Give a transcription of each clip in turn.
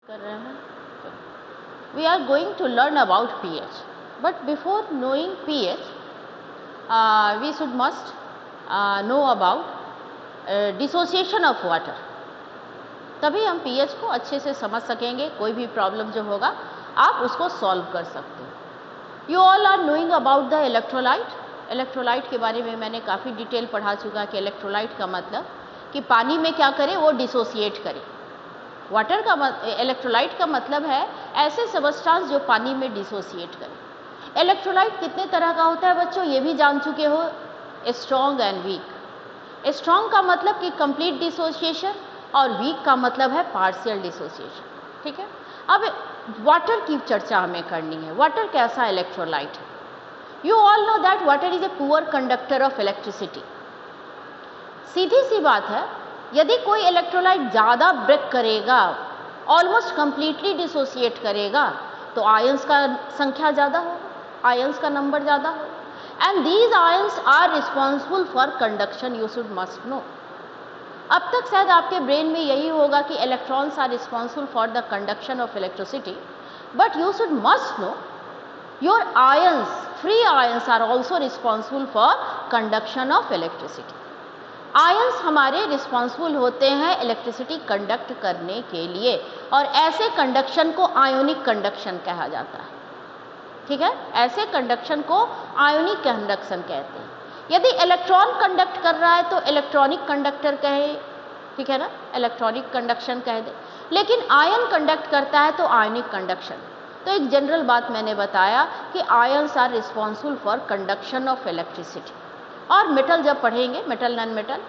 कर रहे हैं. We are going to learn about pH, but before knowing pH, we should must know about dissociation of water. तभी हम pH को अच्छे से समझ सकेंगे. कोई भी प्रॉब्लम जो होगा आप उसको सॉल्व कर सकते हैं. You all are knowing about the electrolyte. Electrolyte के बारे में मैंने काफ़ी डिटेल पढ़ा चुका कि इलेक्ट्रोलाइट का मतलब कि पानी में क्या करे, वो डिसोसिएट करे. वाटर का इलेक्ट्रोलाइट का मतलब है ऐसे सबस्टांस जो पानी में डिसोसिएट करे. इलेक्ट्रोलाइट कितने तरह का होता है बच्चों, ये भी जान चुके हो. Strong and week. स्ट्रॉन्ग का मतलब कि कंप्लीट डिसोसिएशन और वीक का मतलब है पार्शियल डिसोसिएशन. ठीक है. अब वाटर की चर्चा हमें करनी है. वाटर कैसा इलेक्ट्रोलाइट है? You all know that water is a poor conductor of electricity. सीधी सी बात है, यदि कोई इलेक्ट्रोलाइट ज़्यादा ब्रेक करेगा, ऑलमोस्ट कंप्लीटली डिसोसिएट करेगा, तो आयंस का संख्या ज़्यादा होगा, आयंस का नंबर ज़्यादा होगा. And these ions are responsible for conduction. You should must know. अब तक शायद आपके ब्रेन में यही होगा कि electrons are responsible for the conduction of electricity, but you should must know your ions, free ions are also responsible for conduction of electricity. Ions हमारे responsible होते हैं इलेक्ट्रिसिटी कंडक्ट करने के लिए, और ऐसे कंडक्शन को आयोनिक कंडक्शन कहा जाता है. ठीक है. ऐसे कंडक्शन को आयोनिक कंडक्शन कहते हैं. यदि इलेक्ट्रॉन कंडक्ट कर रहा है तो इलेक्ट्रॉनिक कंडक्टर कहे, ठीक है ना, इलेक्ट्रॉनिक कंडक्शन कह दे. लेकिन आयन कंडक्ट करता है तो आयोनिक कंडक्शन. तो एक जनरल बात मैंने बताया कि ions are responsible for conduction of electricity. और मेटल जब पढ़ेंगे, मेटल नॉन मेटल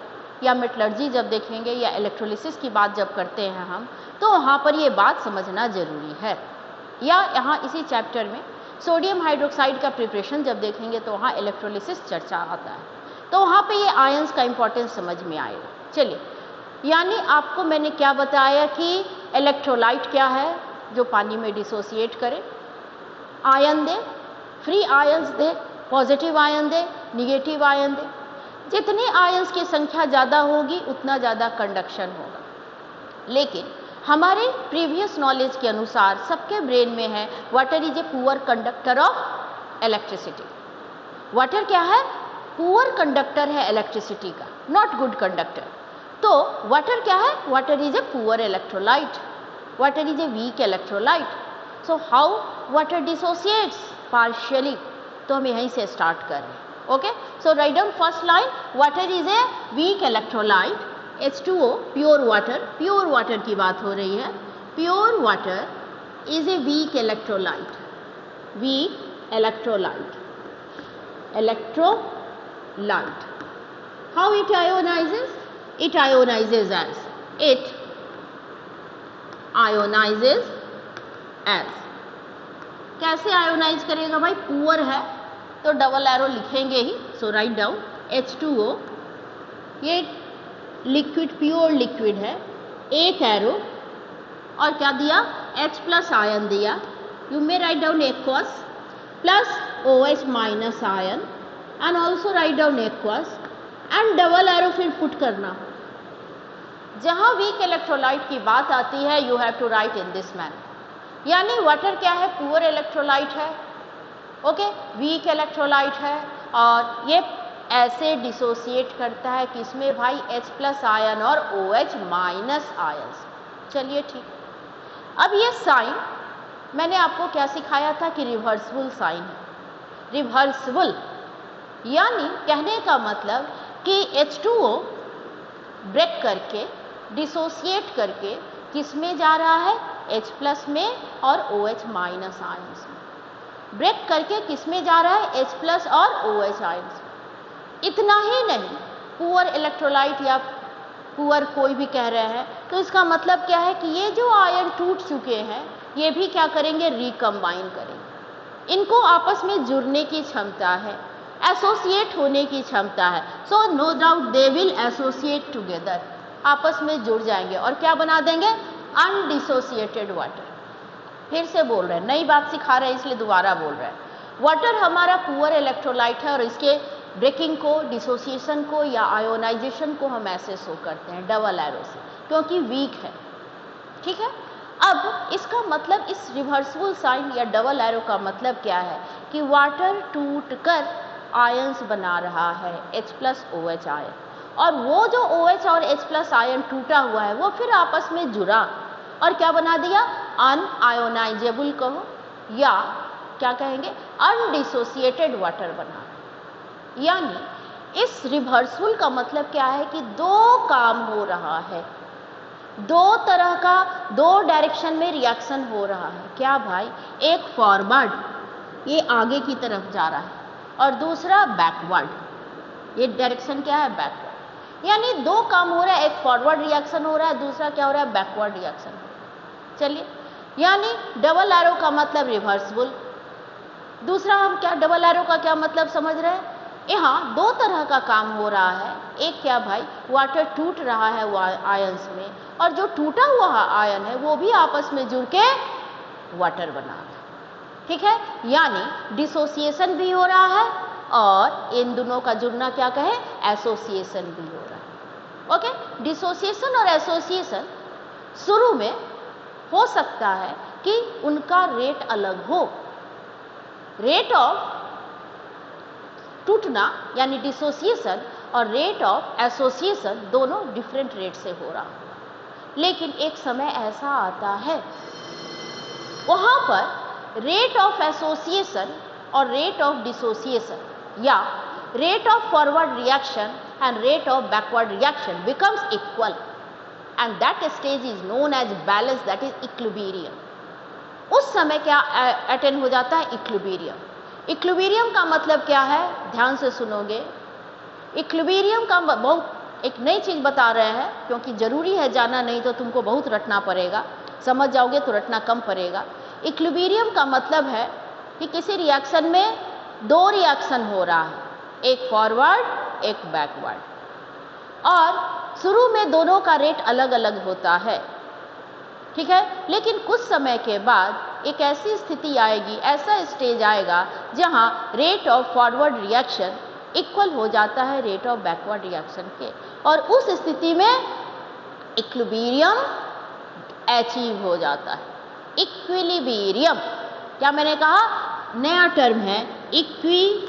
या मेटलर्जी जब देखेंगे या इलेक्ट्रोलिसिस की बात जब करते हैं हम, तो वहाँ पर ये बात समझना जरूरी है. या यहाँ इसी चैप्टर में सोडियम हाइड्रोक्साइड का प्रिपरेशन जब देखेंगे तो वहाँ इलेक्ट्रोलिसिस चर्चा आता है, तो वहाँ पे ये आयंस का इंपॉर्टेंस समझ में आएगा. चलिए, यानी आपको मैंने क्या बताया कि इलेक्ट्रोलाइट क्या है, जो पानी में डिसोसिएट करे, आयन दे, फ्री आयंस दे, पॉजिटिव आयन दे, निगेटिव आयन दे. जितनी आयंस की संख्या ज़्यादा होगी उतना ज़्यादा कंडक्शन होगा. लेकिन हमारे प्रीवियस नॉलेज के अनुसार सबके ब्रेन में है water is a poor conductor of electricity. Water क्या है? पुअर कंडक्टर है इलेक्ट्रिसिटी का, नॉट गुड कंडक्टर. तो वाटर क्या है? Water is a poor electrolyte. Water is a weak electrolyte. So how water dissociates? Partially. तो हम यहीं से स्टार्ट कर रहे हैं. Okay. So write down first line, water is a weak electrolyte. H2O pure water, pure water की बात हो रही है. Pure water is a weak electrolyte. Weak electrolyte. Electrolyte. How it ionises? It ionises as, it ionises as. कैसे ionise करेगा भाई? Poor है तो डबल एरो लिखेंगे ही. सो राइट डाउन H2O, ये लिक्विड, प्योर लिक्विड है, एक एरो, और क्या दिया? H प्लस आयन दिया. You may write down aqueous plus OH minus ion, and also write down aqueous, and double arrow फिर पुट करना. जहां वीक इलेक्ट्रोलाइट की बात आती है, you have to write in this manner. यानी वाटर क्या है? पुअर इलेक्ट्रोलाइट है. ओके. वीक इलेक्ट्रोलाइट है, और ये ऐसे डिसोसिएट करता है किसमें भाई? H प्लस आयन और OH माइनस आयन. चलिए ठीक. अब ये साइन मैंने आपको क्या सिखाया था कि रिवर्सिबल साइन है. रिवर्सिबल यानी कहने का मतलब कि H2O ब्रेक करके, डिसोसिएट करके किसमें जा रहा है? H प्लस में और OH माइनस आयन में. ब्रेक करके किसमें जा रहा है? H प्लस और OH आयन. इतना ही नहीं, पुअर इलेक्ट्रोलाइट या पुअर कोई भी कह रहे हैं, तो इसका मतलब क्या है कि ये जो आयन टूट चुके हैं, ये भी क्या करेंगे? रिकम्बाइन करेंगे. इनको आपस में जुड़ने की क्षमता है, एसोसिएट होने की क्षमता है. So no doubt they will associate together. आपस में जुड़ जाएंगे और क्या बना देंगे? Undissociated water. फिर से बोल रहे हैं, नई बात सिखा रहे हैं इसलिए दोबारा बोल रहे हैं. वाटर हमारा पुअर इलेक्ट्रोलाइट है, और इसके ब्रेकिंग को, डिसोसिएशन को या आयोनाइजेशन को हम ऐसे शो करते हैं डबल एरो से, क्योंकि वीक है. ठीक है. अब इसका मतलब, इस रिवर्सिबल साइन या डबल एरो का मतलब क्या है कि वाटर टूट कर आयंस बना रहा है, H+OH आयन, और वो जो OH और H+ आयन टूटा हुआ है वो फिर आपस में जुड़ा और क्या बना दिया, अनआयोनाइजेबल कहो या क्या कहेंगे, अनडिसोसिएटेड वाटर बना। यानी इस रिवर्सल का मतलब क्या है कि दो काम हो रहा है, दो तरह का, दो डायरेक्शन में रिएक्शन हो रहा है। क्या भाई, एक फॉरवर्ड, ये आगे की तरफ जा रहा है, और दूसरा बैकवर्ड, ये डायरेक्शन क्या है, बैकवर्ड। यानी दो काम हो रहा है, एक फॉरवर्ड रिएक्शन हो रहा है, दूसरा क्या हो रहा है, बैकवर्ड रिएक्शन। चलिए, यानी डबल एरो का मतलब रिवर्सिबल। दूसरा हम क्या, डबल एरो का क्या मतलब समझ रहे हैं, यहाँ दो तरह का काम हो रहा है। एक क्या भाई, वाटर टूट रहा है आयंस में, और जो टूटा हुआ आयन है वो भी आपस में जुड़ के वाटर बना रहा है। ठीक है, यानी डिसोसिएशन भी हो रहा है और इन दोनों का जुड़ना क्या कहे, एसोसिएशन भी हो रहा है। ओके, डिसोसिएशन और एसोसिएशन शुरू में हो सकता है कि उनका रेट अलग हो। रेट ऑफ टूटना यानी डिसोसिएशन और रेट ऑफ एसोसिएशन दोनों डिफरेंट रेट से हो रहा है। लेकिन एक समय ऐसा आता है वहां पर रेट ऑफ एसोसिएशन और रेट ऑफ डिसोसिएशन या rate of forward reaction and rate of backward reaction becomes equal, and that stage is known as balance, that is equilibrium. उस समय क्या अटेन हो जाता है, इक्विलिब्रियम। इक्विलिब्रियम का मतलब क्या है, ध्यान से सुनोगे। इक्विलिब्रियम का बहुत एक नई चीज बता रहे हैं, क्योंकि जरूरी है जाना, नहीं तो तुमको बहुत रटना पड़ेगा, समझ जाओगे तो रटना कम पड़ेगा। इक्विलिब्रियम का मतलब है कि किसी रिएक्शन में दो रिएक्शन हो रहा है, एक फॉरवर्ड एक बैकवर्ड, और शुरू में दोनों का रेट अलग अलग होता है। ठीक है, लेकिन कुछ समय के बाद एक ऐसी स्थिति आएगी, ऐसा स्टेज आएगा जहां rate of forward reaction equal हो जाता है रेट ऑफ बैकवर्ड रिएक्शन के, और उस स्थिति में इक्विलिब्रियम अचीव हो जाता है। इक्विलिब्रियम क्या मैंने कहा, नया टर्म है, EQUILIBRIUM,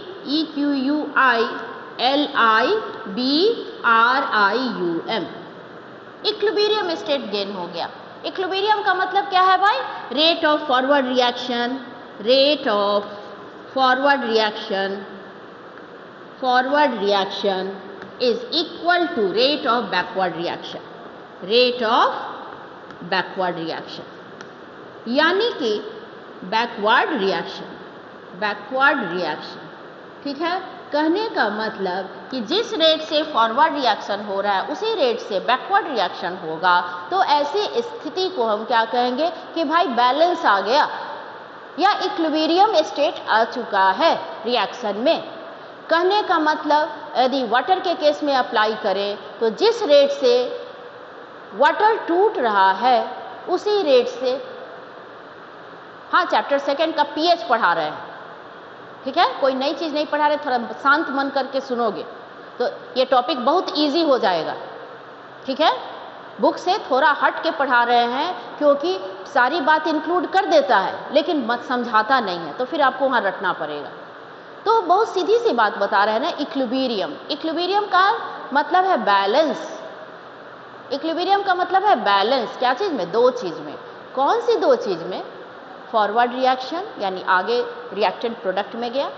इक्विलिब्रियम स्टेट गेन हो गया। इक्विलिब्रियम का मतलब क्या है भाई, rate of forward reaction, rate of forward reaction is equal to rate of backward reaction, rate of backward reaction. यानी कि बैकवर्ड रिएक्शन, ठीक है, कहने का मतलब कि जिस रेट से फॉरवर्ड रिएक्शन हो रहा है उसी रेट से बैकवर्ड रिएक्शन होगा, तो ऐसी स्थिति को हम क्या कहेंगे कि भाई बैलेंस आ गया या इक्विलिब्रियम स्टेट आ चुका है रिएक्शन में। कहने का मतलब यदि वाटर के केस में अप्लाई करें तो जिस रेट से वाटर टूट रहा है उसी रेट से, हाँ चैप्टर 2 का पीएच पढ़ा रहे हैं, ठीक है, कोई नई चीज नहीं पढ़ा रहे, थोड़ा शांत मन करके सुनोगे तो ये टॉपिक बहुत इजी हो जाएगा। ठीक है, बुक से थोड़ा हट के पढ़ा रहे हैं, क्योंकि सारी बात इंक्लूड कर देता है लेकिन मत समझाता नहीं है, तो फिर आपको वहां रटना पड़ेगा। तो बहुत सीधी सी बात बता रहे हैं ना, इक्विलिब्रियम। इक्विलिब्रियम का मतलब है बैलेंस। इक्विलिब्रियम का मतलब है बैलेंस, क्या चीज में, दो चीज में। कौन सी दो चीज में, फॉरवर्ड रिएक्शन यानी आगे रिएक्टेड प्रोडक्ट में गया,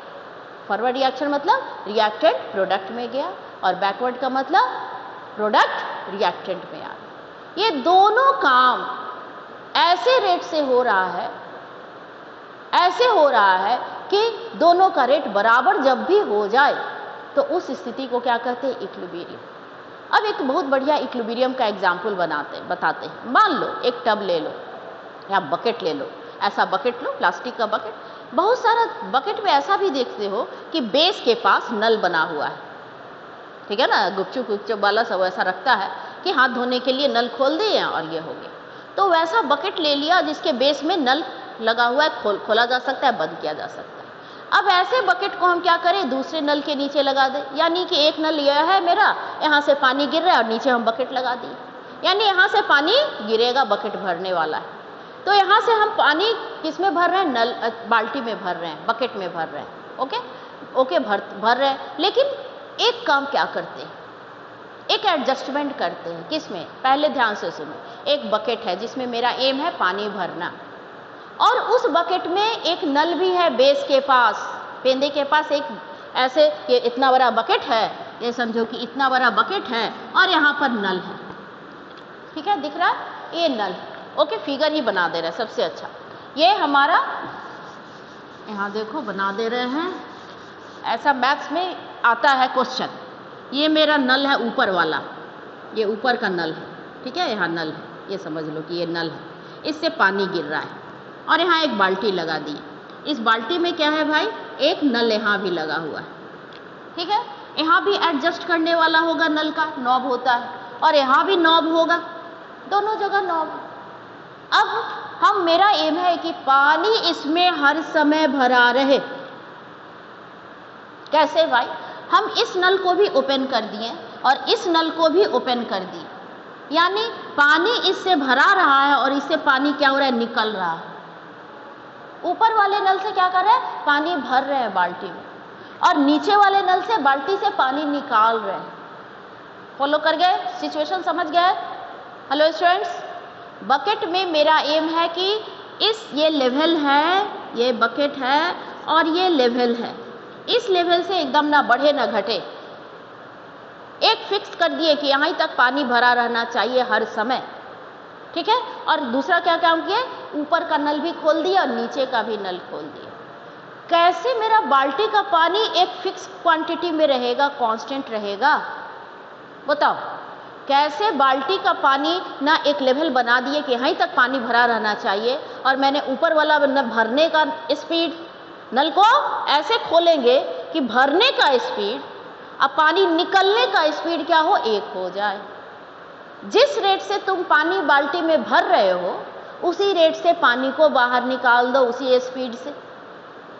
फॉरवर्ड रिएक्शन मतलब रिएक्टेड प्रोडक्ट में गया, और बैकवर्ड का मतलब प्रोडक्ट रिएक्टेंट में आ गया। ये दोनों काम ऐसे रेट से हो रहा है, ऐसे हो रहा है कि दोनों का रेट बराबर जब भी हो जाए तो उस स्थिति को क्या कहते हैं, इक्विलिब्रियम। अब एक बहुत बढ़िया इक्विलिब्रियम का एग्जाम्पल बताते हैं। मान लो एक टब ले लो या बकेट ले लो, ऐसा बकेट लो, प्लास्टिक का बकेट। बहुत सारा बकेट में ऐसा भी देखते हो कि बेस के पास नल बना हुआ है, ठीक है ना, गुपचुप वाला सब ऐसा रखता है कि हाथ धोने के लिए नल खोल दिए और ये हो गया। तो वैसा बकेट ले लिया जिसके बेस में नल लगा हुआ है, खोला जा सकता है, बंद किया जा सकता है। अब ऐसे बकेट को हम क्या करें, दूसरे नल के नीचे लगा दें, यानी कि एक नल यह है मेरा, यहाँ से पानी गिर रहा है और नीचे हम बकेट लगा दिए, यानी यहाँ से पानी गिरेगा, बकेट भरने वाला है। तो यहाँ से हम पानी किस में भर रहे हैं, नल बाल्टी में भर रहे हैं, बकेट में भर रहे हैं। ओके भर रहे हैं, लेकिन एक काम क्या करते हैं, एक एडजस्टमेंट करते हैं। किस में, पहले ध्यान से सुनो। एक बकेट है जिसमें मेरा एम है पानी भरना, और उस बकेट में एक नल भी है बेस के पास, पेंदे के पास एक ऐसे ये इतना बड़ा बकेट है, ये समझो कि इतना बड़ा बकेट है और यहाँ पर नल है। ठीक है, दिख रहा है, ये नल। ओके, फिगर ही बना दे रहे हैं, सबसे अच्छा ये हमारा, यहाँ देखो बना दे रहे हैं, ऐसा मैथ्स में आता है क्वेश्चन। ये मेरा नल है ऊपर वाला, ये ऊपर का नल है, ठीक है, यहाँ नल है, ये समझ लो कि ये नल है, इससे पानी गिर रहा है और यहाँ एक बाल्टी लगा दी। इस बाल्टी में क्या है भाई, एक नल यहाँ भी लगा हुआ है। ठीक है, यहाँ भी एडजस्ट करने वाला होगा, नल का नॉब होता है, और यहाँ भी नॉब होगा, दोनों जगह नॉब। अब मेरा एम है कि पानी इसमें हर समय भरा रहे। कैसे भाई, हम इस नल को भी ओपन कर दिए और इस नल को भी ओपन कर दिए, यानी पानी इससे भरा रहा है और इससे पानी क्या हो रहा है, निकल रहा है। ऊपर वाले नल से क्या कर रहे हैं, पानी भर रहे हैं बाल्टी में, और नीचे वाले नल से बाल्टी से पानी निकाल रहे हैं। फॉलो कर गए, सिचुएशन समझ गए। हेलो स्टूडेंट्स, बकेट में मेरा एम है कि ये लेवल है, ये बकेट है और ये लेवल है, इस लेवल से एकदम ना बढ़े ना घटे, एक फिक्स कर दिए कि यहाँ तक पानी भरा रहना चाहिए हर समय। ठीक है, और दूसरा क्या काम किए, ऊपर का नल भी खोल दिया और नीचे का भी नल खोल दिया। कैसे मेरा बाल्टी का पानी एक फिक्स क्वांटिटी में रहेगा, कांस्टेंट रहेगा, बताओ कैसे बाल्टी का पानी ना एक लेवल बना दिए कि यहीं तक पानी भरा रहना चाहिए, और मैंने ऊपर वाला भरने का स्पीड, नल को ऐसे खोलेंगे कि भरने का स्पीड और पानी निकलने का स्पीड क्या हो, एक हो जाए। जिस रेट से तुम पानी बाल्टी में भर रहे हो उसी रेट से पानी को बाहर निकाल दो, उसी स्पीड से।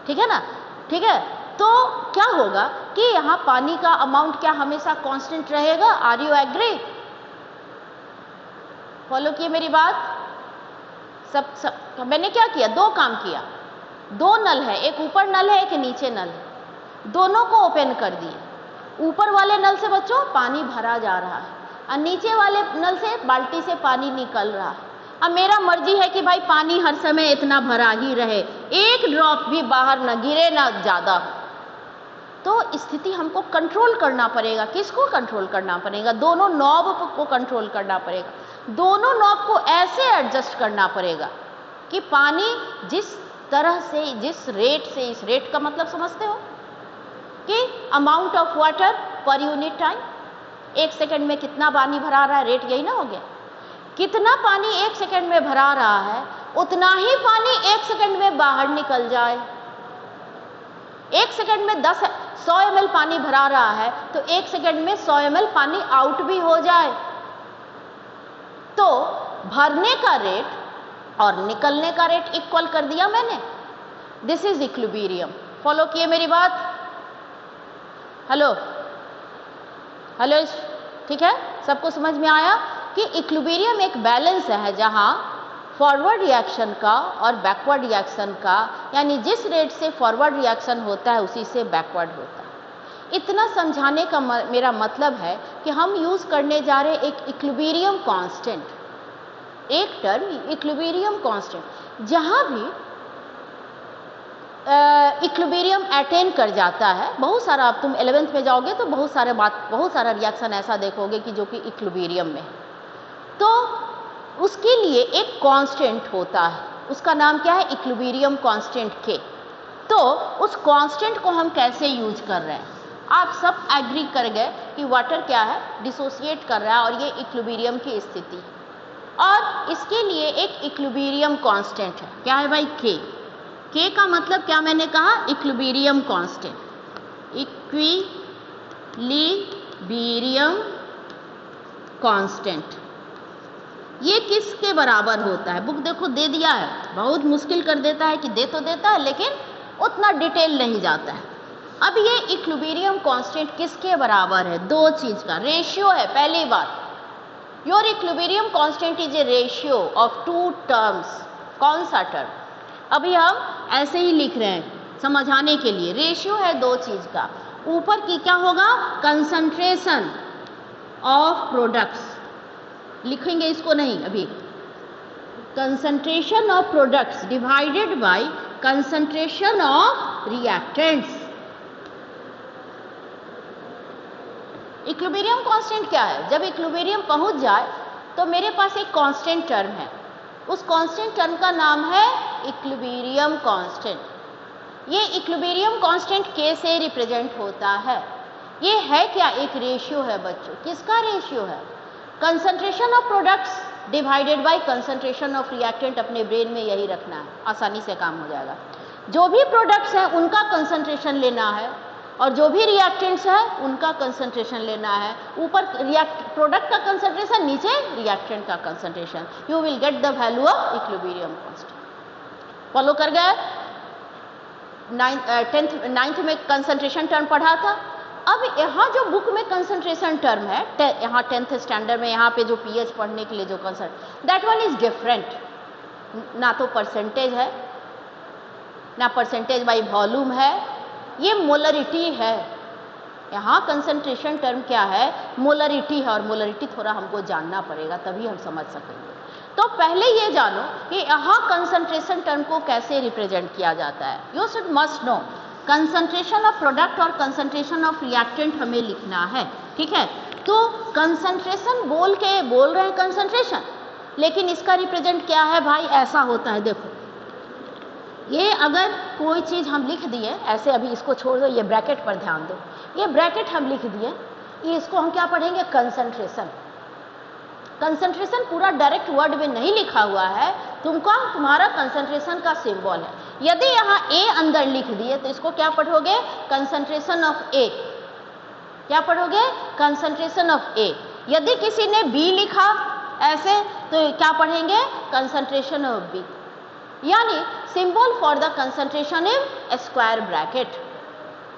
ठीक है ना, ठीक है, तो क्या होगा कि यहाँ पानी का अमाउंट क्या हमेशा कांस्टेंट रहेगा। Are you agree? फॉलो किए मेरी बात सब। मैंने क्या किया, दो काम किया, दो नल है, एक ऊपर नल है एक नीचे नल है, दोनों को ओपन कर दिए। ऊपर वाले नल से बच्चों पानी भरा जा रहा है और नीचे वाले नल से बाल्टी से पानी निकल रहा है। अब मेरा मर्जी है कि भाई पानी हर समय इतना भरा ही रहे, एक ड्रॉप भी बाहर न गिरे ना ज़्यादा। तो स्थिति हमको कंट्रोल करना पड़ेगा। किसको कंट्रोल करना पड़ेगा? दोनों नॉब को कंट्रोल करना पड़ेगा। दोनों नॉब को ऐसे एडजस्ट करना पड़ेगा कि पानी जिस तरह से, जिस रेट से, इस रेट का मतलब समझते हो कि amount of water per unit time, एक सेकंड में कितना पानी भरा रहा है, रेट यही ना हो गया। कितना पानी एक सेकंड में भरा रहा है उतना ही पानी एक सेकंड में बाहर निकल जाए। एक सेकंड में 100 ml पानी भरा रहा है तो एक सेकंड में 100 ml पानी आउट भी हो जाए। तो भरने का रेट और निकलने का रेट इक्वल कर दिया मैंने। This is equilibrium. फॉलो किए मेरी बात? हेलो हेलो, ठीक है, सबको समझ में आया कि इक्विलिब्रियम एक बैलेंस है जहां फॉरवर्ड रिएक्शन का और बैकवर्ड रिएक्शन का, यानी जिस रेट से फॉरवर्ड रिएक्शन होता है उसी से बैकवर्ड होता है। इतना समझाने का मेरा मतलब है कि हम यूज करने जा रहे एक इक्विलिब्रियम कांस्टेंट, एक टर्म इक्विलिब्रियम कांस्टेंट। जहां भी इक्विलिब्रियम अटेन कर जाता है, बहुत सारा, अब तुम 11th में जाओगे तो बहुत सारा रिएक्शन ऐसा देखोगे कि जो कि इक्विलिब्रियम में है, तो उसके लिए एक कांस्टेंट होता है, उसका नाम क्या है? इक्विलिब्रियम कांस्टेंट के। तो उस कांस्टेंट को हम कैसे यूज कर रहे हैं? आप सब एग्री कर गए कि वाटर क्या है, डिसोसिएट कर रहा है और ये इक्विलिब्रियम की स्थिति है, और इसके लिए एक इक्विलिब्रियम कांस्टेंट है। क्या है भाई? के। के का मतलब क्या मैंने कहा? Equilibrium constant. इक्विलिब्रियम कांस्टेंट ये किसके बराबर होता है? बुक देखो दे दिया है, बहुत मुश्किल कर देता है कि दे तो देता है लेकिन उतना डिटेल नहीं जाता है। अब ये इक्विलिब्रियम कांस्टेंट किसके बराबर है? दो चीज का रेशियो है। पहली बात, your equilibrium constant is a ratio of two terms कौन सा टर्म? अभी हम ऐसे ही लिख रहे हैं समझाने के लिए। रेशियो है दो चीज का, ऊपर की क्या होगा? कंसंट्रेशन ऑफ प्रोडक्ट्स, लिखेंगे इसको नहीं अभी, concentration of products divided by concentration of reactants. Equilibrium constant क्या है? जब इक्विलिब्रियम पहुंच जाए तो मेरे पास एक कांस्टेंट टर्म है, उस कांस्टेंट टर्म का नाम है इक्विलिब्रियम कांस्टेंट। ये इक्विलिब्रियम कांस्टेंट K से रिप्रेजेंट होता है। ये है क्या? एक रेशियो है बच्चों। किसका रेशियो है? Concentration of products divided by concentration of reactant. अपने ब्रेन में यही रखना है, आसानी से काम हो जाएगा। जो भी प्रोडक्ट्स हैं उनका कंसंट्रेशन लेना है और जो भी रिएक्टेंट्स है उनका कंसंट्रेशन लेना है। ऊपर प्रोडक्ट का कंसंट्रेशन, नीचे रिएक्टेंट का concentration. You will get the value of equilibrium constant. Follow कर गए? नाइन्थ में कंसंट्रेशन टर्म पढ़ा था। अब यहाँ जो बुक में कंसंट्रेशन टर्म है, यहाँ 10th स्टैंडर्ड में यहाँ पे जो पीएच पढ़ने के लिए जो concentration, that one is different. ना तो परसेंटेज है, ना परसेंटेज बाई वॉल्यूम है, ये मोलरिटी है। यहाँ कंसंट्रेशन टर्म क्या है? मोलरिटी है, और मोलरिटी थोड़ा हमको जानना पड़ेगा तभी हम समझ सकेंगे। तो पहले ये जानो कि यहाँ कंसंट्रेशन टर्म को कैसे रिप्रेजेंट किया जाता है। You should must no concentration of product और कंसंट्रेशन ऑफ रिएक्टेंट हमें लिखना है, ठीक है। तो कंसंट्रेशन बोल रहे हैं कंसंट्रेशन, लेकिन इसका रिप्रेजेंट क्या है भाई? ऐसा होता है, देखो ये अगर कोई चीज़ हम लिख दिए ऐसे, अभी इसको छोड़ दो, ये ब्रैकेट पर ध्यान दो, ये ब्रैकेट हम लिख दिए, ये इसको हम क्या पढ़ेंगे? कंसंट्रेशन। कंसंट्रेशन पूरा डायरेक्ट वर्ड में नहीं लिखा हुआ है, तुम्हारा कंसंट्रेशन का सिंबल है। यदि यहाँ ए अंदर लिख दिए तो इसको क्या पढ़ोगे? Concentration of A. क्या पढ़ोगे? Concentration of A. यदि किसी ने बी लिखा ऐसे तो क्या पढ़ेंगे? Concentration of B. यानी symbol for the concentration in square bracket.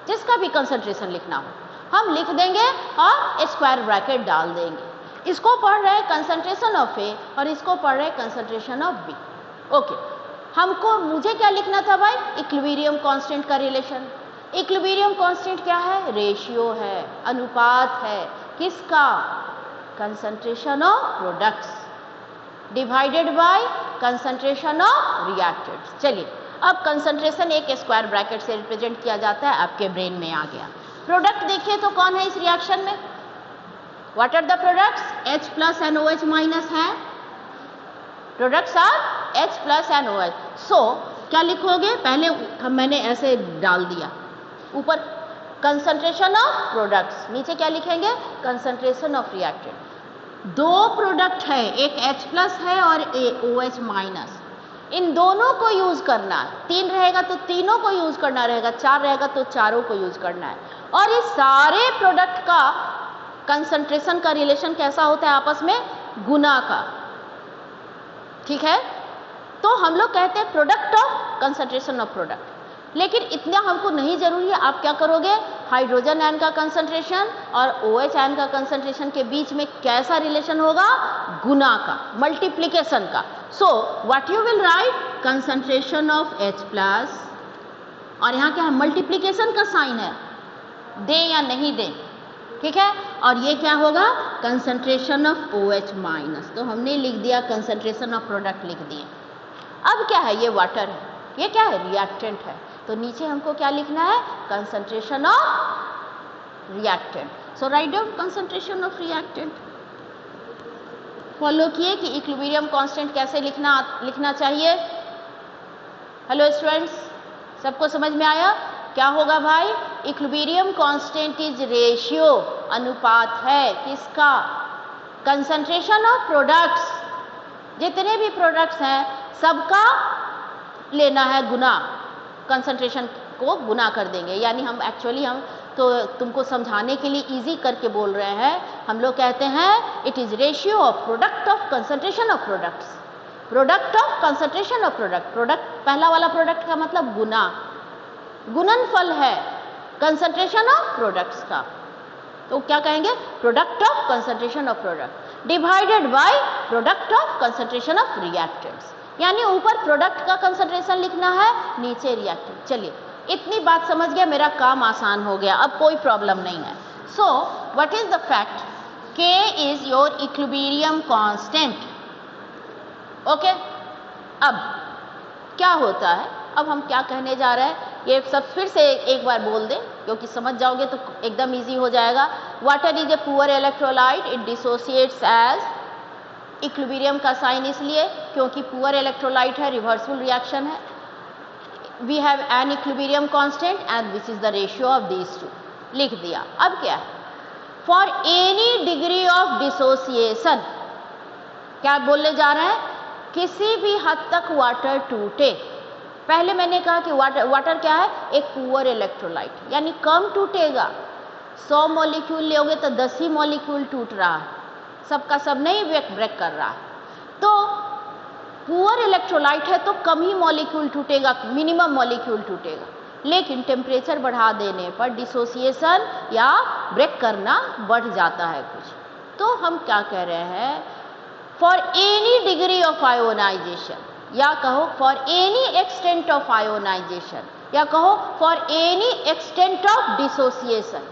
जिसका भी कंसंट्रेशन लिखना हो हम लिख देंगे और स्क्वायर ब्रैकेट डाल देंगे। इसको पढ़ रहे कंसंट्रेशन ऑफ ए और इसको पढ़ रहे कंसंट्रेशन ऑफ बी। ओके, मुझे क्या लिखना था भाई? इक्विलिब्रियम कांस्टेंट का रिलेशन। इक्विलिब्रियम कांस्टेंट क्या है? रेशियो है, अनुपात है। किसका? Concentration of products divided by concentration of reactants. चलिए, अब कंसंट्रेशन एक स्क्वायर ब्रैकेट से रिप्रेजेंट किया जाता है, आपके ब्रेन में आ गया। प्रोडक्ट देखिए तो कौन है इस रिएक्शन में? What are the products? H plus and OH minus है। Products are H plus and OH। So क्या लिखोगे? पहले मैंने ऐसे डाल दिया, ऊपर कंसंट्रेशन ऑफ प्रोडक्ट्स, नीचे क्या लिखेंगे? Concentration of reactant. दो प्रोडक्ट है, एक H प्लस है और एक OH माइनस। इन दोनों को यूज करना है। 3 रहेगा तो तीनों को यूज करना रहेगा, 4 रहेगा तो चारों को यूज करना है। और इस सारे प्रोडक्ट का कंसंट्रेशन का रिलेशन कैसा होता है आपस में? गुना का, ठीक है। तो हम लोग कहते हैं product of concentration of product. लेकिन इतना हमको नहीं जरूरी है। आप क्या करोगे? हाइड्रोजन आयन का कंसंट्रेशन और OH आयन का कंसंट्रेशन के बीच में कैसा रिलेशन होगा? गुना का, मल्टीप्लिकेशन का। सो what you will write? Concentration of H plus, और यहाँ क्या है? मल्टीप्लिकेशन का साइन है, दे या नहीं दे, ठीक है। और ये क्या होगा? Concentration of OH minus. तो हमने लिख दिया कंसंट्रेशन ऑफ प्रोडक्ट लिख दिए। अब क्या है? ये वाटर है, ये क्या है? रिएक्टेंट है। तो नीचे हमको क्या लिखना है? Concentration of reactant. So write down concentration of reactant. Follow किए कि इक्विलिब्रियम कांस्टेंट कैसे लिखना चाहिए। हेलो स्टूडेंट्स, सबको समझ में आया? क्या होगा भाई? इक्विलिब्रियम कांस्टेंट इज रेशियो, अनुपात है। किसका? Concentration of products. जितने भी प्रोडक्ट्स हैं सबका लेना है गुना, कंसंट्रेशन को गुना कर देंगे। यानी हम तो तुमको समझाने के लिए इजी करके बोल रहे हैं। हम लोग कहते हैं it is ratio of product of concentration of products. Product of concentration of product, product पहला वाला प्रोडक्ट का मतलब गुना, गुणनफल है कंसंट्रेशन ऑफ प्रोडक्ट्स का। तो क्या कहेंगे? Product of concentration of product divided by product of concentration of reactants. यानी ऊपर प्रोडक्ट का कंसंट्रेशन लिखना है, नीचे रिएक्टेंट। चलिए इतनी बात समझ गया, मेरा काम आसान हो गया, अब कोई प्रॉब्लम नहीं है। So what is the fact, K is your equilibrium constant. Okay, अब क्या होता है, अब हम क्या कहने जा रहे हैं, ये सब फिर से एक बार बोल दें क्योंकि समझ जाओगे तो एकदम इजी हो जाएगा। Water is a poor electrolyte, it dissociates as, equilibrium का साइन इसलिए क्योंकि पुअर इलेक्ट्रोलाइट है, रिवर्सिबल रिएक्शन है। We have an equilibrium constant and this is the ratio of these two, लिख दिया। अब क्या है, for any degree of dissociation, क्या बोलने जा रहे हैं, किसी भी हद तक वाटर टूटे। पहले मैंने कहा कि वाटर क्या है, एक पुअर इलेक्ट्रोलाइट, यानी कम टूटेगा। 100 मॉलिक्यूल लोगे तो 10 ही मॉलिक्यूल टूट रहा है, सबका सब नहीं ब्रेक कर रहा है। तो पुअर इलेक्ट्रोलाइट है तो कम ही मॉलिक्यूल टूटेगा, मिनिमम मॉलिक्यूल टूटेगा। लेकिन टेम्परेचर बढ़ा देने पर डिसोसिएशन या ब्रेक करना बढ़ जाता है कुछ। तो हम क्या कह रहे हैं, for any degree of ionization, या कहो for any extent of ionization, या कहो for any extent of dissociation.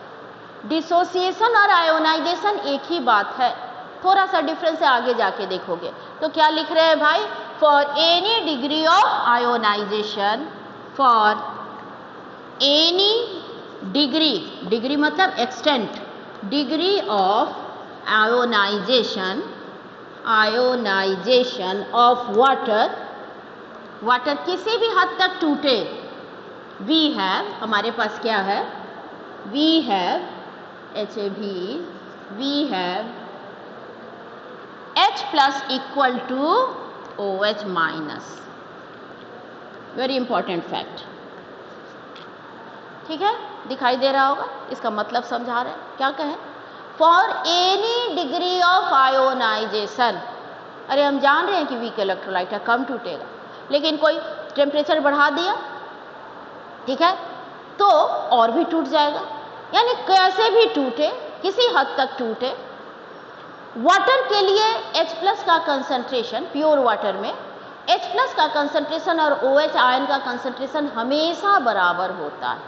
Dissociation और आयोनाइजेशन एक ही बात है, थोड़ा सा डिफरेंस है, आगे जाके देखोगे। तो क्या लिख रहे हैं भाई, for any degree of ionisation, for any degree, degree मतलब extent, degree of ionisation, ionisation of water, water किसी भी हद तक टूटे। वी हैव, हमारे पास क्या है, we have HAV, we have H plus equal to OH minus. Very important fact, ठीक है, दिखाई दे रहा होगा, इसका मतलब समझा रहे हैं। क्या कहें, for any degree of ionization, अरे हम जान रहे हैं कि वीक इलेक्ट्रोलाइट है, कम टूटेगा, लेकिन कोई टेम्परेचर बढ़ा दिया, ठीक है, तो और भी टूट जाएगा। यानी कैसे भी टूटे, किसी हद तक टूटे। वाटर के लिए H प्लस का कंसंट्रेशन, प्योर वाटर में H प्लस का कंसंट्रेशन और OH आयन का कंसंट्रेशन हमेशा बराबर होता है,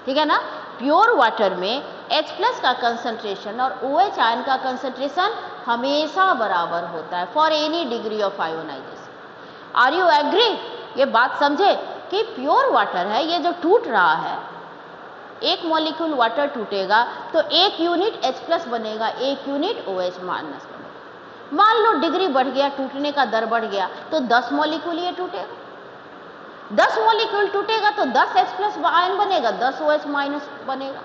ठीक है ना। प्योर वाटर में H प्लस का कंसंट्रेशन और OH आयन का कंसंट्रेशन हमेशा बराबर होता है for any degree of ionization. Are you agree, ये बात समझे कि प्योर वाटर है, ये जो टूट रहा है, एक मॉलिक्यूल वाटर टूटेगा तो एक यूनिट H प्लस बनेगा, एक यूनिट OH माइनस बनेगा। मान लो डिग्री बढ़ गया, टूटने का दर बढ़ गया, तो 10 मॉलिक्यूल ये टूटेगा, 10 मॉलिक्यूल टूटेगा तो 10 H प्लस आयन बनेगा, 10 OH माइनस बनेगा।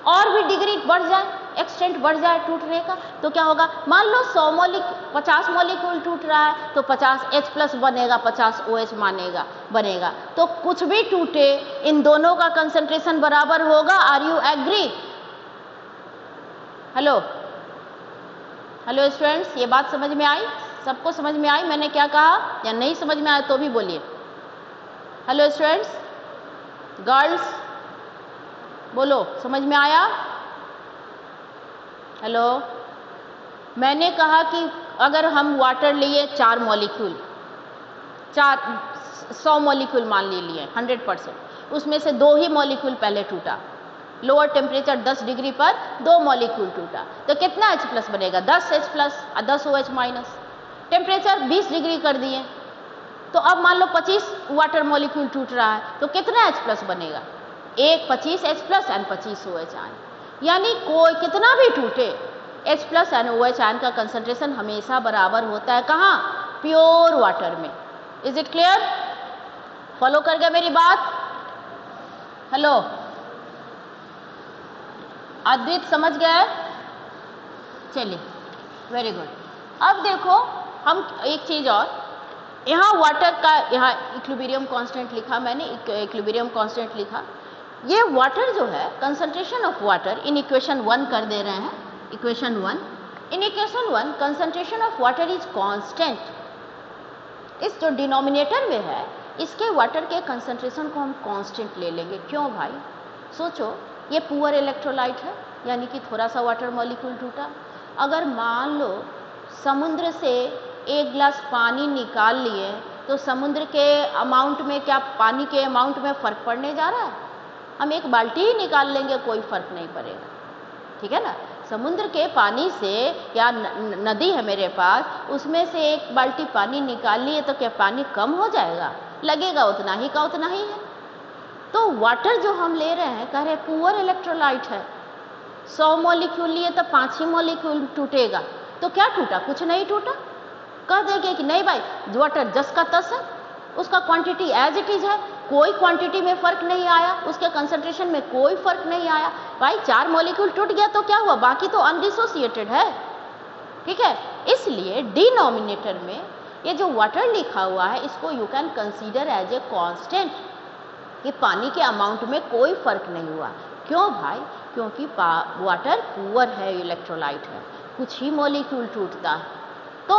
और भी डिग्री बढ़ जाए, एक्सटेंट बढ़ जाए टूटने का, तो क्या होगा, मान लो 50 मॉलिक्यूल टूट रहा है तो 50 H प्लस बनेगा, 50 OH बनेगा। तो कुछ भी टूटे, इन दोनों का कंसंट्रेशन बराबर होगा। Are you agree? Hello hello students, ये बात समझ में आई? सबको समझ में आई मैंने क्या कहा, या नहीं समझ में आया तो भी बोलिए। हेलो स्टूडेंट्स, गर्ल्स बोलो, समझ में आया? हेलो, मैंने कहा कि अगर हम वाटर लिए 4 मॉलिक्यूल, 100 मॉलिक्यूल मान लिए 100%, उसमें से 2 ही मॉलिक्यूल पहले टूटा, लोअर टेम्परेचर 10 डिग्री पर 2 मॉलिक्यूल टूटा, तो कितना H प्लस बनेगा, 10 H प्लस और 10 OH माइनस। टेम्परेचर 20 डिग्री कर दिए, तो अब मान लो 25 वाटर मॉलिक्यूल टूट रहा है, तो कितना H प्लस बनेगा, एक 25 H plus and 25 OH ion. यानी कोई कितना भी टूटे, H plus and OH ion का कंसंट्रेशन हमेशा बराबर होता है। कहाँ? प्योर वाटर में। Is it clear? फॉलो कर गए मेरी बात? हेलो अद्वित, समझ गए? चलिए, वेरी गुड। अब देखो हम एक चीज और, यहाँ वाटर का, यहाँ इक्विलिब्रियम कांस्टेंट लिखा मैंने, इक्विलिब्रियम कांस्टेंट लिखा। ये वाटर जो है, concentration of water in equation 1 कर दे रहे हैं, equation 1। In equation 1 concentration of water is constant. इस जो डिनोमिनेटर में है, इसके वाटर के कंसंट्रेशन को हम कांस्टेंट ले लेंगे। क्यों भाई? सोचो, ये पुअर इलेक्ट्रोलाइट है, यानी कि थोड़ा सा वाटर मॉलिक्यूल टूटा। अगर मान लो समुद्र से एक गिलास पानी निकाल लिए तो समुद्र के अमाउंट में क्या पानी के अमाउंट में फ़र्क पड़ने जा रहा है? हम एक बाल्टी ही निकाल लेंगे, कोई फ़र्क नहीं पड़ेगा, ठीक है ना। समुद्र के पानी से या नदी है मेरे पास, उसमें से एक बाल्टी पानी निकाल लिए तो क्या पानी कम हो जाएगा? लगेगा उतना ही का उतना ही है। तो वाटर जो हम ले रहे हैं, कह रहे पुअर इलेक्ट्रोलाइट है, 100 मॉलिक्यूल लिए तो 5 ही मॉलिक्यूल टूटेगा, तो क्या टूटा? कुछ नहीं टूटा। कह देंगे कि नहीं भाई वाटर जस का तस है, उसका क्वांटिटी एज इट इज है, कोई क्वांटिटी में फ़र्क नहीं आया, उसके कंसंट्रेशन में कोई फ़र्क नहीं आया। भाई 4 मॉलिक्यूल टूट गया तो क्या हुआ? बाकी तो अनडिसोसिएटेड है, ठीक है। इसलिए डिनोमिनेटर में ये जो वाटर लिखा हुआ है, इसको you can consider as a constant, कि पानी के अमाउंट में कोई फ़र्क नहीं हुआ। क्यों भाई? क्योंकि वाटर पुअर है, इलेक्ट्रोलाइट है, कुछ ही मॉलिक्यूल टूटता है, तो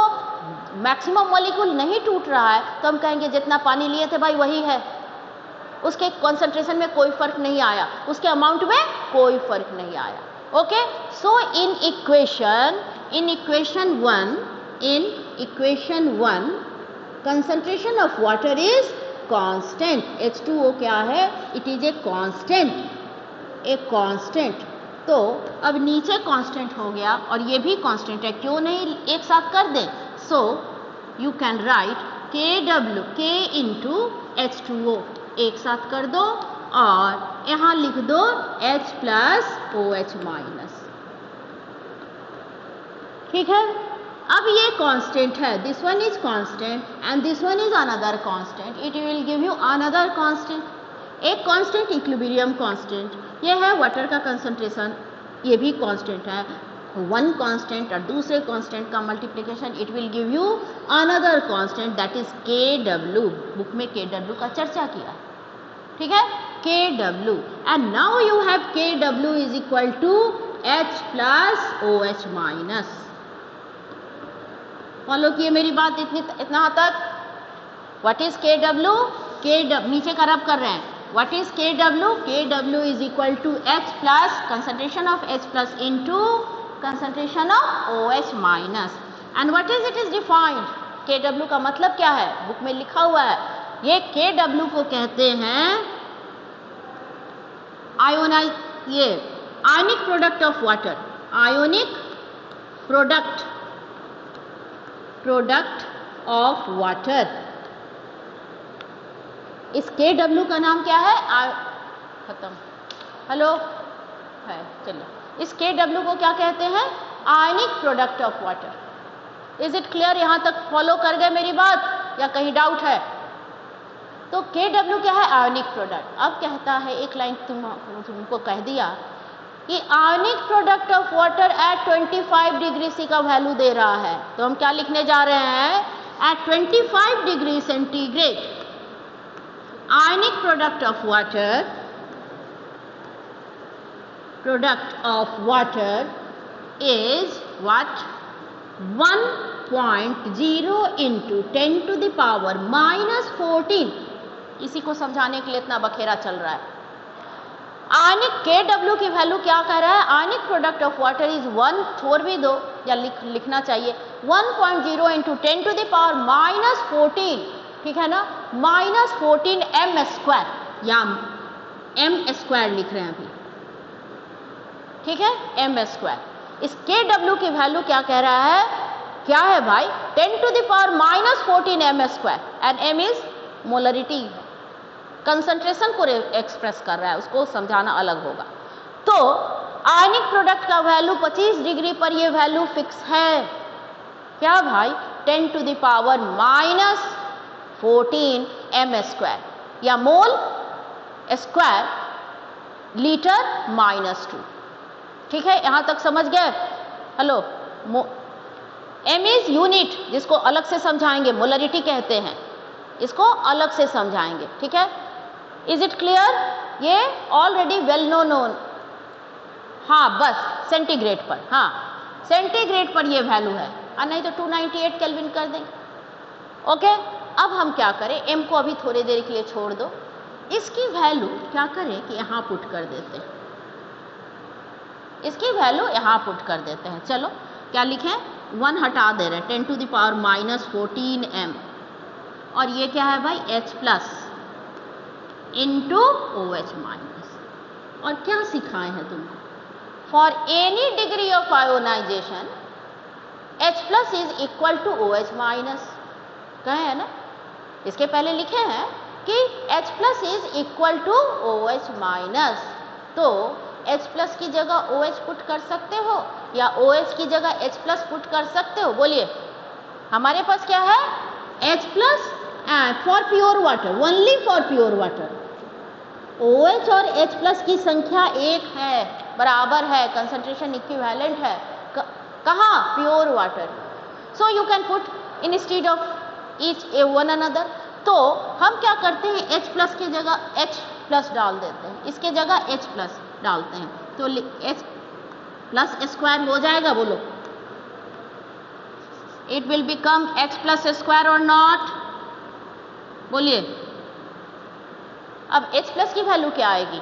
मैक्सिमम मॉलिक्यूल नहीं टूट रहा है, तो हम कहेंगे जितना पानी लिए थे भाई वही है, उसके कॉन्सेंट्रेशन में कोई फ़र्क नहीं आया, उसके अमाउंट में कोई फ़र्क नहीं आया। Okay, so in equation 1 concentration of water is constant. H2O क्या है? It is a constant. तो अब नीचे कांस्टेंट हो गया और ये भी कांस्टेंट है, क्यों नहीं एक साथ कर दें? So you can write KW, K into H2O, एक साथ कर दो और यहाँ लिख दो H प्लस OH माइनस, ठीक है। अब ये कांस्टेंट है, this one is constant and this one is another constant, it will give you another constant. एक कांस्टेंट इक्विलिब्रियम कांस्टेंट, ये है वाटर का कंसंट्रेशन, ये भी कांस्टेंट है। वन कांस्टेंट और दूसरे कांस्टेंट का multiplication, it will give you another constant that is KW। Book में KW का चर्चा किया, ठीक है, KW। And now you have KW is equal to H plus OH minus. Follow किए मेरी बात इतना तक? What is KW? नीचे का रब कर रहे हैं। What is KW? KW is equal to H plus concentration of H plus into concentration of OH minus. And what is it is defined? KW का मतलब क्या है? बुक में लिखा हुआ है, ये KW को कहते हैं ionic product of water, ionic product of water. इस KW का नाम क्या है? खत्म, हेलो है, चलिए। इस KW को क्या कहते हैं? आयनिक product of water. Is it clear? यहाँ तक फॉलो कर गए मेरी बात या कहीं डाउट है? तो KW क्या है? Ionic product. अब कहता है एक लाइन तुमको कह दिया कि ionic product of water at 25 degree C का वैल्यू दे रहा है, तो हम क्या लिखने जा रहे हैं? At 25 degree centigrade ionic product of water is what? 1.0 into 10 to the power minus 14। इसी को समझाने के लिए इतना बखेरा चल रहा है। आयनिक KW की वैल्यू क्या कह रहा है? Ionic product of water is 1, छोड़ भी दो या लिखना चाहिए 1.0 into 10 to the power minus 14, ठीक है ना, माइनस 14 m स्क्वायर या m स्क्वायर लिख रहे हैं अभी, ठीक है, m स्क्वायर। इस KW की वैल्यू क्या कह रहा है? क्या है भाई? 10 to the power minus 14 m square, and m is molarity, concentration को एक्सप्रेस कर रहा है, उसको समझाना अलग होगा। तो आयनिक प्रोडक्ट का वैल्यू 25 डिग्री पर ये वैल्यू फिक्स है। क्या भाई? 10 to the power minus 14 m square या मोल स्क्वायर लीटर माइनस 2, ठीक है, यहां तक समझ गए? हेलो, m इज यूनिट, जिसको अलग से समझाएंगे, मोलरिटी कहते हैं, इसको अलग से समझाएंगे, ठीक है। Is it clear? ये ऑलरेडी वेल नोन। हाँ, बस सेंटीग्रेड पर, हाँ सेंटीग्रेड पर ये वैल्यू है, और नहीं तो 298 केल्विन कर देंगे। ओके, अब हम क्या करें? m को अभी थोड़ी देर के लिए छोड़ दो, इसकी वैल्यू क्या करें कि यहाँ पुट कर देते हैं, इसकी वैल्यू यहाँ पुट कर देते हैं। चलो क्या लिखें? 1 हटा दे रहे हैं, 10 to the power minus 14 m, और ये क्या है भाई H plus into OH minus. और क्या सिखाए हैं तुमको, for any degree of ionisation H plus is equal to OH minus, कहे है ना, इसके पहले लिखे हैं कि H plus is equal to OH minus. तो H प्लस की जगह OH पुट कर सकते हो या OH की जगह H प्लस पुट कर सकते हो, बोलिए। हमारे पास क्या है, H plus for pure water, only for pure water OH और H प्लस की संख्या एक है, बराबर है, कंसंट्रेशन इक्विवेलेंट है, कहाँ, pure water. So you can put instead of each one another. तो हम क्या करते हैं, H प्लस की जगह H प्लस डाल देते हैं, इसके जगह H प्लस डालते हैं, तो H प्लस स्क्वायर हो जाएगा, बोलो। It will become H plus square और नॉट, बोलिए। अब H प्लस की वैल्यू क्या आएगी,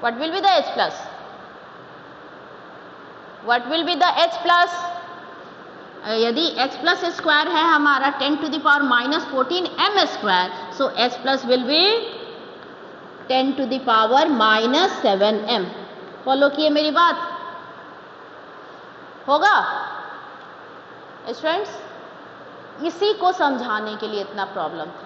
what will be the H plus, what will be the H plus. यदि H प्लस स्क्वायर है हमारा 10 to the power minus 14 m square, so H plus will be 10 to the power minus 7 m। Follow किए मेरी बात, होगा students? इसी को समझाने के लिए इतना प्रॉब्लम था।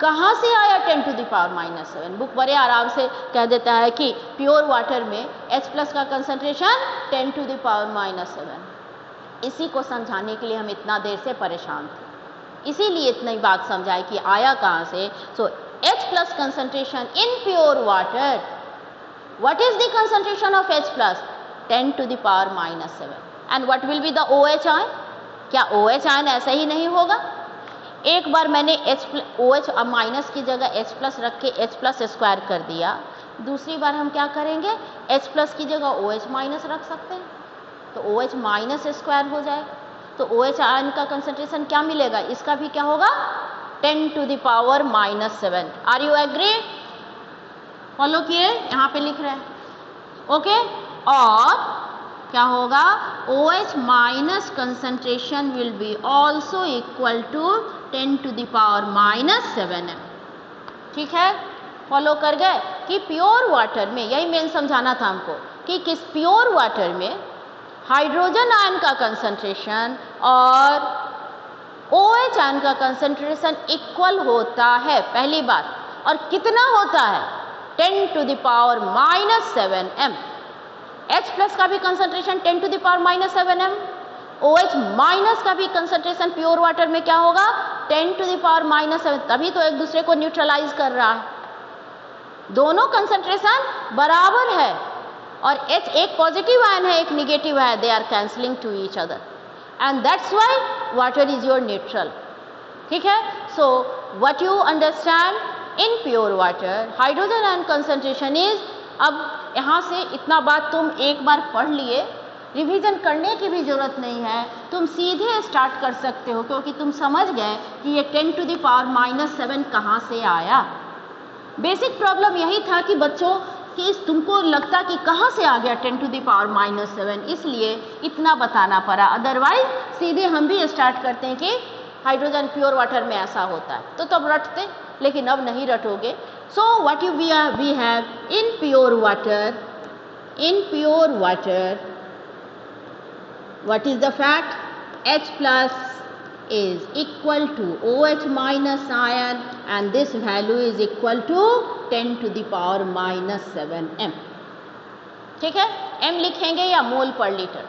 कहाँ से आया 10 to the power minus 7? Book बड़े आराम से कह देता है कि प्योर वाटर में H प्लस का concentration 10 to the power minus 7। इसी को समझाने के लिए हम इतना देर से परेशान थे, इसीलिए इतनी बात समझाई कि आया कहाँ से। So H plus concentration in pure water, what is the concentration of H plus, 10 to the power minus 7। And what will be the OH ion, क्या OH आयन ऐसा ही नहीं होगा? एक बार मैंने OH माइनस की जगह H प्लस रख के H प्लस स्क्वायर कर दिया, दूसरी बार हम क्या करेंगे, H प्लस की जगह OH माइनस रख सकते हैं, तो OH माइनस स्क्वायर हो जाएगा। तो OH आयन का कंसंट्रेशन क्या मिलेगा, इसका भी क्या होगा, 10 to the power minus 7। Are you agree? Follow किए, यहाँ पे लिख रहे हैं, ओके। और क्या होगा, OH minus concentration will be also equal to 10 to the power minus 7 m। ठीक है, फॉलो कर गए कि प्योर वाटर में, यही मेन समझाना था हमको कि किस प्योर वाटर में हाइड्रोजन आयन का कंसंट्रेशन और OH आयन का कंसंट्रेशन इक्वल होता है, पहली बात। और कितना होता है, 10 to the power minus 7 m। H plus का भी concentration 10 to the power minus 7 m, OH minus का भी कंसंट्रेशन प्योर वाटर में क्या होगा, 10 टू द पावर माइनस 7। तभी तो एक दूसरे को न्यूट्रलाइज कर रहा है, दोनों कंसंट्रेशन बराबर है। और H एक पॉजिटिव आयन है, एक निगेटिव है, they are cancelling to each other, and that's why water is your neutral. ठीक है, so what you understand, in pure water hydrogen ion concentration is, अब यहाँ से इतना बात तुम एक बार पढ़ लिए, रिवीजन करने की भी जरूरत नहीं है, तुम सीधे स्टार्ट कर सकते हो, क्योंकि तुम समझ गए कि ये 10 टू द पावर माइनस 7 कहाँ से आया। बेसिक प्रॉब्लम यही था कि बच्चों कि तुमको लगता कि कहाँ से आ गया 10 टू द पावर माइनस 7, इसलिए इतना बताना पड़ा। अदरवाइज सीधे हम भी स्टार्ट करते हैं कि हाइड्रोजन प्योर वाटर में ऐसा होता है, तो तब रटते, लेकिन अब नहीं रटोगे। So what you we have in pure water, what is the fact, H plus is equal to OH minus ion and this value is equal to 10 to the power minus 7 m। ठीक है, m लिखेंगे या मोल पर litre,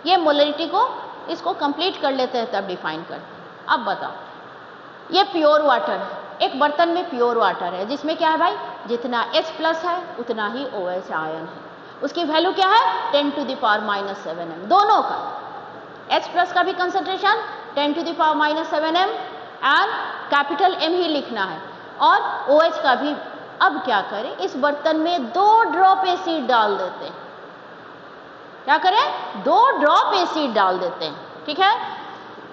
ये molarity को इसको complete कर लेते हैं तब डिफाइन करते हैं। अब बताओ, ये प्योर वाटर है, एक बर्तन में प्योर वाटर है जिसमें क्या है भाई, जितना H प्लस है उतना ही OH आयन है, उसकी वैल्यू क्या है, 10 to the power minus 7 m। दोनों का H प्लस का भी concentration 10 to the power minus 7 m and capital M ही लिखना है, और OH का भी। अब क्या करें, इस बर्तन में 2 ड्रॉप एसिड डाल देते हैं, क्या करें, 2 ड्रॉप एसिड डाल देते हैं। ठीक है,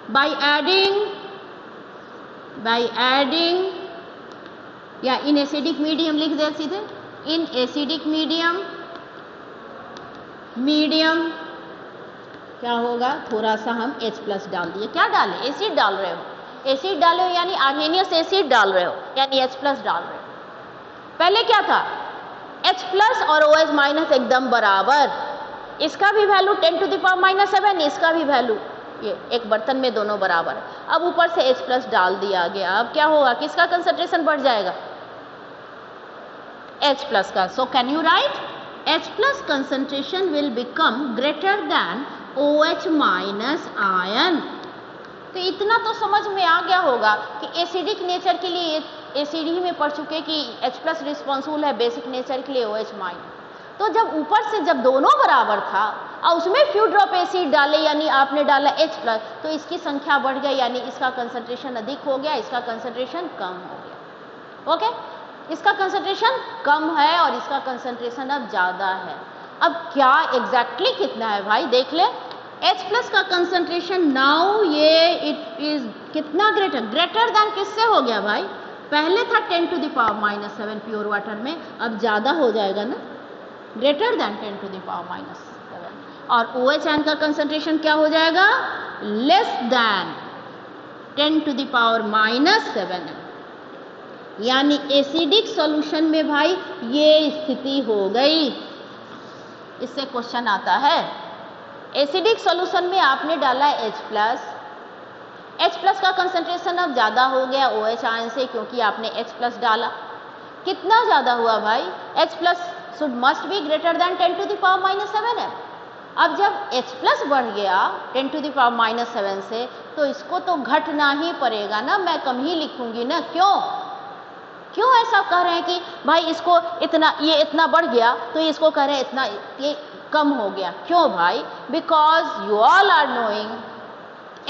बाय एडिंग या इन एसिडिक मीडियम लिख दे सीधे, इन एसिडिक मीडियम क्या होगा, थोड़ा सा हम H प्लस डाल दिए। क्या डाले, एसिड डाल रहे हो, एसिड डाले हो यानी आर्हेनियस एसिड डाल रहे हो यानी H प्लस डाल रहे हो। पहले क्या था, H प्लस और OH माइनस एकदम बराबर, इसका भी वैल्यू 10 टू द पावर -7, इसका भी वैल्यू, ये एक बर्तन में दोनों बराबर है। अब ऊपर से H प्लस डाल दिया गया, अब क्या होगा, किसका कंसंट्रेशन बढ़ जाएगा, H प्लस का। So can you right H plus concentration will become greater than OH minus ion. तो इतना तो समझ में आ गया होगा कि एसिडिक नेचर के लिए एसिड ही में पढ़ चुके कि H प्लस रिस्पॉन्सिबल है बेसिक नेचर के लिए OH माइनस। तो जब ऊपर से जब दोनों बराबर था और उसमें फ्यू ड्रॉप एसिड डाले यानी आपने डाला H प्लस, तो इसकी संख्या बढ़ गई यानी इसका कंसंट्रेशन अधिक हो गया, इसका कंसंट्रेशन कम हो गया। ओके, इसका कंसंट्रेशन कम है और इसका कंसंट्रेशन अब ज़्यादा है। अब क्या एग्जैक्टली कितना है भाई, देख ले। H प्लस का कंसंट्रेशन नाउ ये इट इज कितना ग्रेटर देन किससे हो गया भाई, पहले था 10 to the power -7 pure water में, अब ज़्यादा हो जाएगा ना, greater than 10 to the power -7। और OH आयन का कंसंट्रेशन क्या हो जाएगा, less than 10 to the power -7, यानी एसिडिक सॉल्यूशन में भाई ये स्थिति हो गई। इससे क्वेश्चन आता है, एसिडिक सॉल्यूशन में आपने डाला H प्लस का कंसंट्रेशन अब ज़्यादा हो गया OH आयन से क्योंकि आपने H प्लस डाला। कितना ज़्यादा हुआ भाई, H plus should must be greater than 10 to the power -7 है। अब जब H प्लस बढ़ गया 10 टू द पावर -7 से, तो इसको तो घटना ही पड़ेगा ना, मैं कम ही लिखूंगी ना। क्यों ऐसा कह रहे हैं कि भाई इसको इतना, ये इतना बढ़ गया तो इसको कह रहे हैं इतना ये कम हो गया, क्यों भाई, because you all are knowing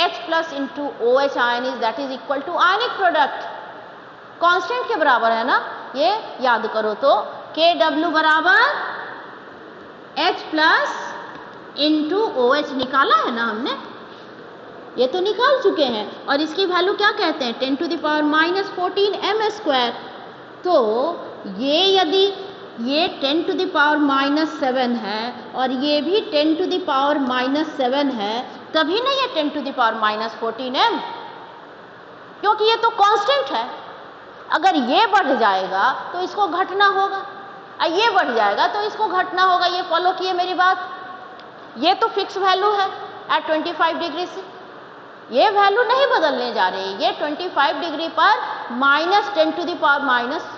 H plus into OH ion is that is equal to ionic product, constant के बराबर है ना, ये याद करो। तो KW बराबर H प्लस इंटू OH निकाला है ना हमने, ये तो निकाल चुके हैं, और इसकी वैल्यू क्या कहते हैं, 10 टू द पावर -14 m²। तो ये यदि ये 10 टू द पावर -7 है और ये भी 10 टू द पावर -7 है, तभी ना ये 10 टू द पावर -14 m, क्योंकि ये तो कांस्टेंट है। अगर ये बढ़ जाएगा तो इसको घटना होगा, और ये बढ़ जाएगा तो इसको घटना होगा। ये फॉलो किए मेरी बात, ये तो फिक्स वैल्यू है एट 25 डिग्री से, ये वैल्यू नहीं बदलने जा रही, ये 25 डिग्री पर -10 टू द पावर माइनस